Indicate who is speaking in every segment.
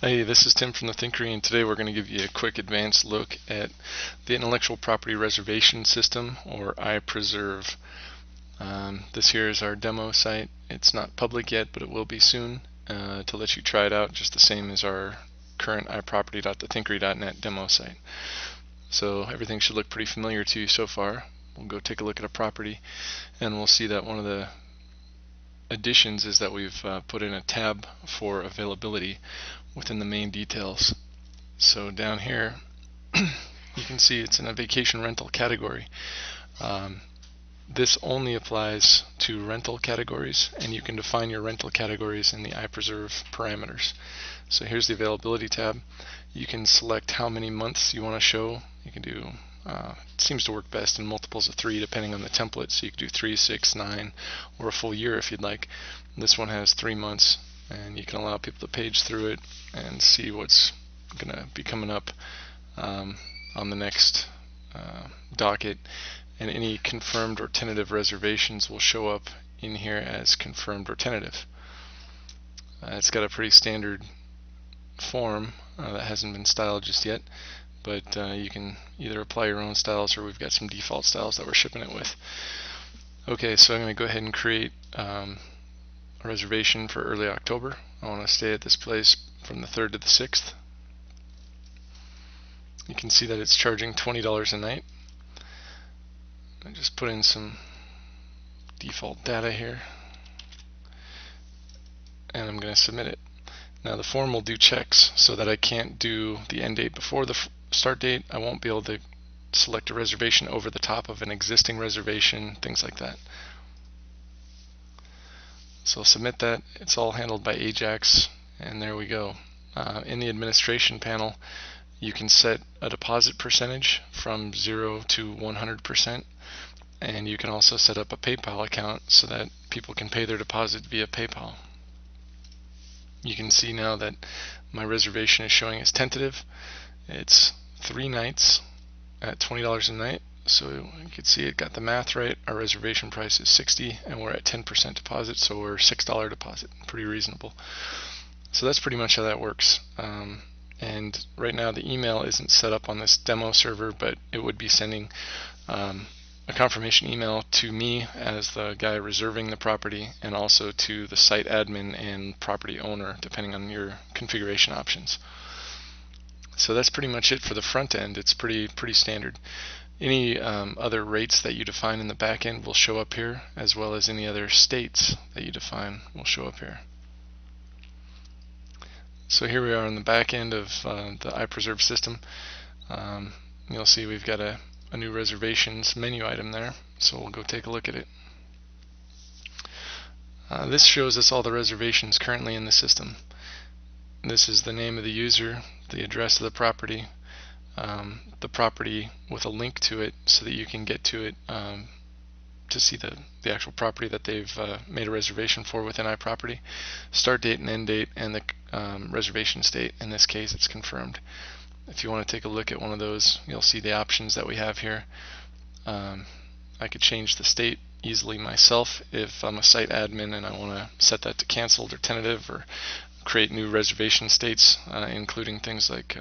Speaker 1: Hey, this is Tim from the Thinkery, and today we're going to give you a quick advanced look at the Intellectual Property Reservation System, or IPreserve. This here is our demo site. It's not public yet, but it will be soon to let you try it out, just the same as our current iproperty.thethinkery.net demo site. So everything should look pretty familiar to you so far. We'll go take a look at a property, and we'll see that one of the additions is that we've put in a tab for availability within the main details. So down here you can see it's in a vacation rental category. This only applies to rental categories, and you can define your rental categories in the IPreserve parameters. So here's the availability tab. You can select how many months you want to show. You can do it seems to work best in multiples of 3 depending on the template, so you can do 3, 6, 9, or a full year if you'd like. This one has 3 months, and you can allow people to page through it and see what's going to be coming up on the next docket, and any confirmed or tentative reservations will show up in here as confirmed or tentative. It's got a pretty standard form that hasn't been styled just yet, but you can either apply your own styles, or we've got some default styles that we're shipping it with. Okay, so I'm going to go ahead and create a reservation for early October. I want to stay at this place from the 3rd to the 6th. You can see that it's charging $20 a night. I just put in some default data here, and I'm going to submit it. Now the form will do checks so that I can't do the end date before the start date. I won't be able to select a reservation over the top of an existing reservation, things like that. So I'll submit that. It's all handled by Ajax, and there we go. In the administration panel, you can set a deposit percentage from 0 to 100%, and you can also set up a PayPal account so that people can pay their deposit via PayPal. You can see now that my reservation is showing as tentative. It's 3 nights at $20 a night, so you can see it got the math right. Our reservation price is $60, and we're at 10% deposit, so we're $6 deposit. Pretty reasonable. So that's pretty much how that works. And right now the email isn't set up on this demo server, but it would be sending a confirmation email to me as the guy reserving the property, and also to the site admin and property owner, depending on your configuration options. So that's pretty much it for the front end. It's pretty standard. Any other rates that you define in the back end will show up here, as well as any other states that you define will show up here. So here we are on the back end of the IPreserve system. You'll see we've got a new reservations menu item there, so we'll go take a look at it. This shows us all the reservations currently in the system. This is the name of the user, the address of the property with a link to it so that you can get to it to see the actual property that they've made a reservation for within iProperty, start date and end date, and the reservation state. In this case, it's confirmed. If you want to take a look at one of those, you'll see the options that we have here. I could change the state easily myself if I'm a site admin and I want to set that to canceled or tentative, or create new reservation states, including things like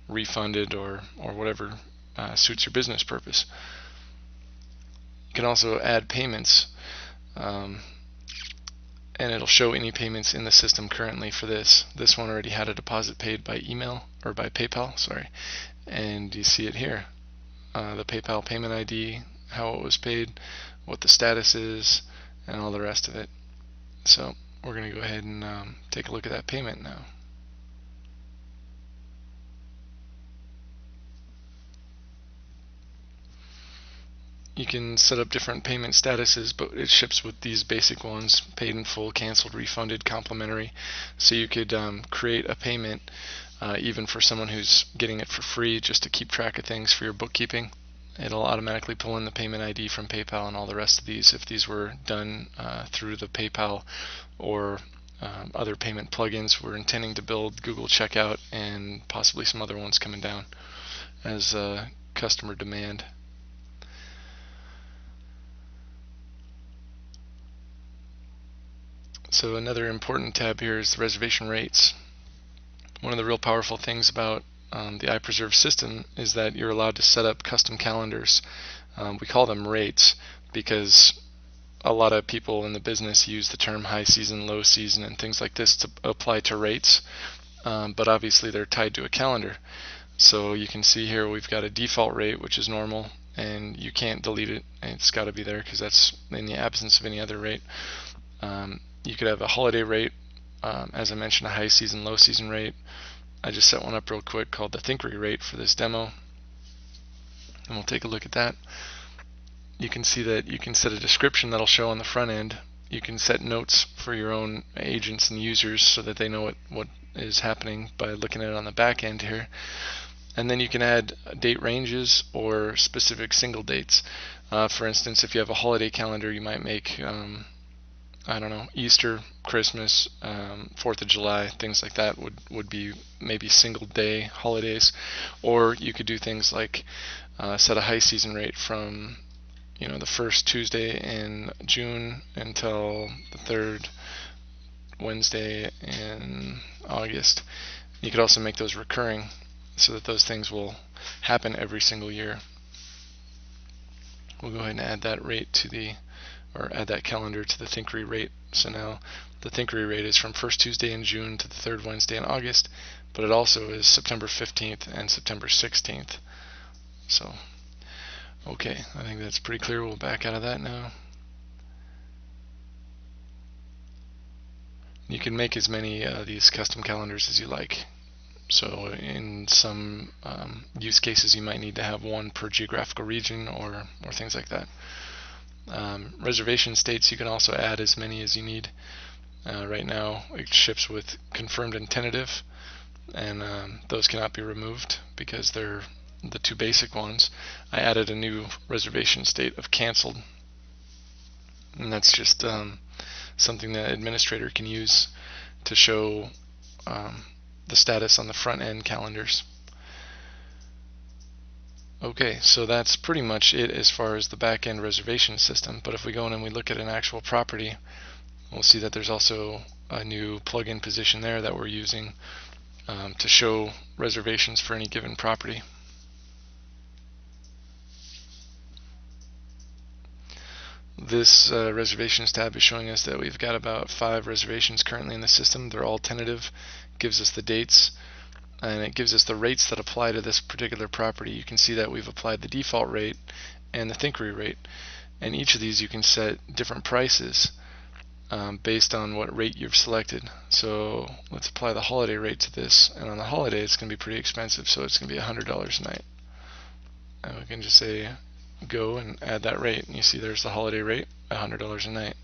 Speaker 1: refunded or whatever suits your business purpose. You can also add payments, and it'll show any payments in the system currently for this. This one already had a deposit paid by email, or by PayPal, sorry, and you see it here. The PayPal payment ID, how it was paid, what the status is, and all the rest of it. So we're going to go ahead and take a look at that payment now. You can set up different payment statuses, but it ships with these basic ones: paid in full, canceled, refunded, complimentary. So you could create a payment even for someone who's getting it for free, just to keep track of things for your bookkeeping. It'll automatically pull in the payment ID from PayPal and all the rest of these if these were done through the PayPal or other payment plugins. We're intending to build Google Checkout and possibly some other ones coming down as customer demand. So another important tab here is the reservation rates. One of the real powerful things about the IPreserve system is that you're allowed to set up custom calendars. We call them rates because a lot of people in the business use the term high season, low season, and things like this to apply to rates, but obviously they're tied to a calendar. So you can see here we've got a default rate, which is normal, and you can't delete it. It's got to be there because that's in the absence of any other rate. You could have a holiday rate, as I mentioned, a high season, low season rate. I just set one up real quick called the Thinkery rate for this demo, and we'll take a look at that. You can see that you can set a description that'll show on the front end. You can set notes for your own agents and users so that they know what is happening by looking at it on the back end here. And then you can add date ranges or specific single dates. For instance, if you have a holiday calendar, you might make I don't know, Easter, Christmas, 4th of July, things like that would be maybe single day holidays. Or you could do things like set a high season rate from the first Tuesday in June until the third Wednesday in August. You could also make those recurring so that those things will happen every single year. We'll go ahead and add that rate add that calendar to the Thinkery rate. So now the Thinkery rate is from first Tuesday in June to the third Wednesday in August, but it also is September 15th and September 16th. So, okay, I think that's pretty clear. We'll back out of that now. You can make as many of these custom calendars as you like. So in some use cases you might need to have one per geographical region or things like that. Reservation states you can also add as many as you need. Right now it ships with confirmed and tentative, and those cannot be removed because they're the two basic ones. I added a new reservation state of canceled, and that's just something the administrator can use to show the status on the front end calendars. Okay, so that's pretty much it as far as the back-end reservation system. But if we go in and we look at an actual property, we'll see that there's also a new plugin position there that we're using to show reservations for any given property. This reservations tab is showing us that we've got about 5 reservations currently in the system. They're all tentative. It gives us the dates, and it gives us the rates that apply to this particular property. You can see that we've applied the default rate and the Thinkery rate, and each of these you can set different prices based on what rate you've selected. So let's apply the holiday rate to this, and on the holiday it's going to be pretty expensive, so it's going to be $100 a night. And we can just say go and add that rate, and you see there's the holiday rate, $100 a night.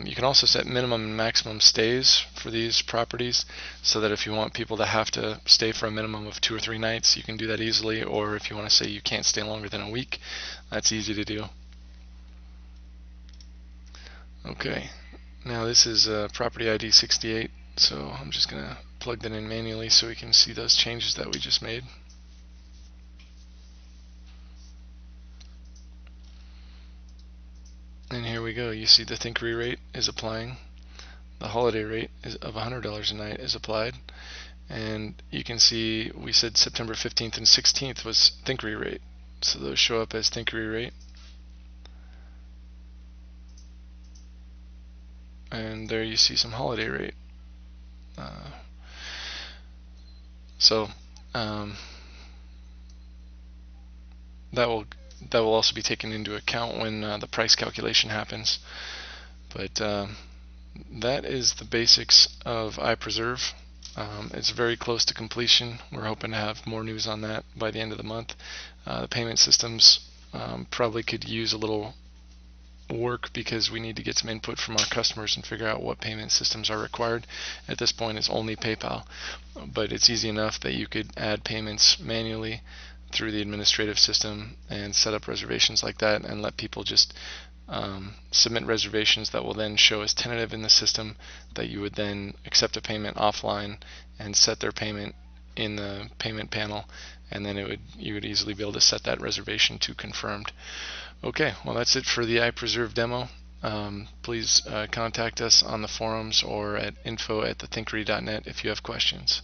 Speaker 1: You can also set minimum and maximum stays for these properties, so that if you want people to have to stay for a minimum of 2 or 3 nights, you can do that easily, or if you want to say you can't stay longer than a week, that's easy to do. Okay, now this is property ID 68, so I'm just going to plug that in manually so we can see those changes that we just made. And here we go. You see the Thinkery rate is applying. The holiday rate of $100 a night is applied. And you can see we said September 15th and 16th was Thinkery rate. So those show up as Thinkery rate. And there you see some holiday rate. That will also be taken into account when the price calculation happens. But that is the basics of IPreserve. It's very close to completion. We're hoping to have more news on that by the end of the month. The payment systems probably could use a little work because we need to get some input from our customers and figure out what payment systems are required. At this point it's only PayPal, but it's easy enough that you could add payments manually through the administrative system and set up reservations like that and let people just submit reservations that will then show as tentative in the system, that you would then accept a payment offline and set their payment in the payment panel, and then you would easily be able to set that reservation to confirmed. Okay, well that's it for the IPreserve demo. Please contact us on the forums or at info@thethinkery.net if you have questions.